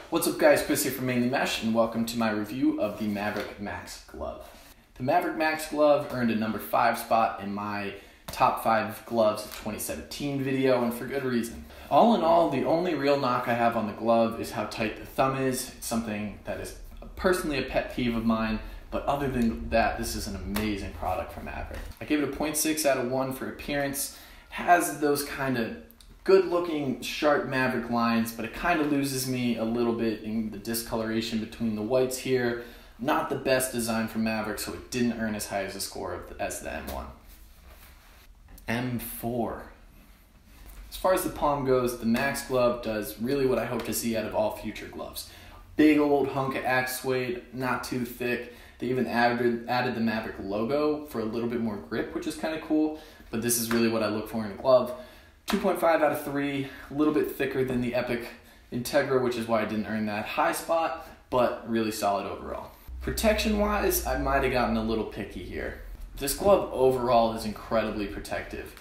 What's up guys, Chris here from Mainely Mesh, and welcome to my review of the Maverik Max Glove. The Maverik Max Glove earned a number 5 spot in my top 5 gloves of 2017 video, and for good reason. All in all, the only real knock I have on the glove is how tight the thumb is. It's something that is personally a pet peeve of mine, but other than that, this is an amazing product from Maverik. I gave it a 0.6 out of 1 for appearance. It has those kind of good-looking, sharp Maverik lines, but it kind of loses me a little bit in the discoloration between the whites here. Not the best design from Maverik, so it didn't earn as high as a score as the M1. M4. As far as the palm goes, the Max glove does really what I hope to see out of all future gloves. Big old hunk of axe suede, not too thick. They even added the Maverik logo for a little bit more grip, which is kind of cool, but this is really what I look for in a glove. 2.5 out of 3, a little bit thicker than the Epic Integra, which is why I didn't earn that high spot, but really solid overall. Protection-wise, I might have gotten a little picky here. This glove overall is incredibly protective.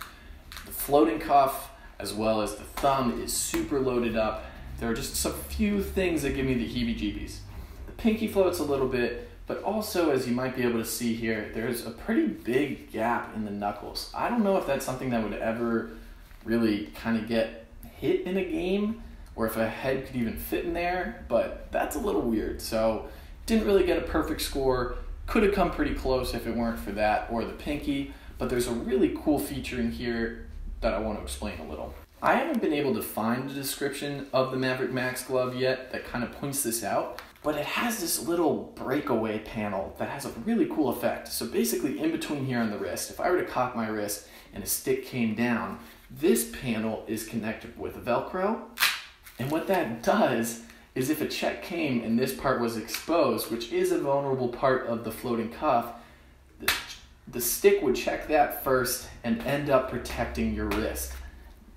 The floating cuff, as well as the thumb, is super loaded up. There are just a few things that give me the heebie-jeebies. The pinky floats a little bit, but also, as you might be able to see here, there's a pretty big gap in the knuckles. I don't know if that's something that would ever really kind of get hit in a game, or if a head could even fit in there, but that's a little weird. So didn't really get a perfect score. Could have come pretty close if it weren't for that or the pinky, but there's a really cool feature in here that I want to explain a little. I haven't been able to find a description of the Maverik Max glove yet that kind of points this out, but it has this little breakaway panel that has a really cool effect. So basically in between here on the wrist, if I were to cock my wrist and a stick came down, this panel is connected with Velcro, and what that does is if a check came and this part was exposed, which is a vulnerable part of the floating cuff, the stick would check that first and end up protecting your wrist.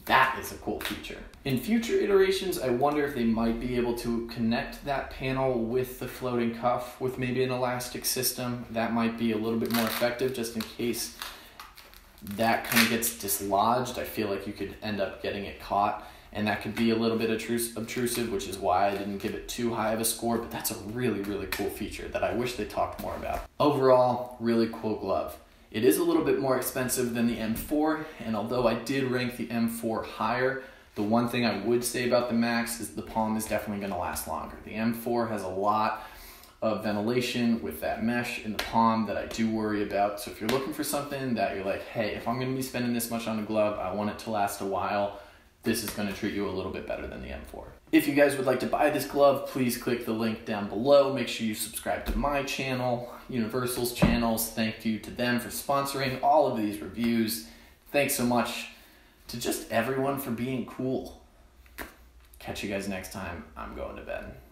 That is a cool feature. In future iterations, I wonder if they might be able to connect that panel with the floating cuff with maybe an elastic system. That might be a little bit more effective just in case that kind of gets dislodged. I feel like you could end up getting it caught, and that could be a little bit obtrusive, which is why I didn't give it too high of a score, but that's a really, really cool feature that I wish they talked more about. Overall, really cool glove. It is a little bit more expensive than the M4, and although I did rank the M4 higher, the one thing I would say about the Max is the palm is definitely going to last longer. The M4 has a lot of ventilation with that mesh in the palm that I do worry about. So if you're looking for something that you're like, hey, if I'm going to be spending this much on a glove, I want it to last a while, this is going to treat you a little bit better than the M4. If you guys would like to buy this glove, please click the link down below. Make sure you subscribe to my channel, Universal's channels. Thank you to them for sponsoring all of these reviews. Thanks so much to just everyone for being cool. Catch you guys next time. I'm going to bed.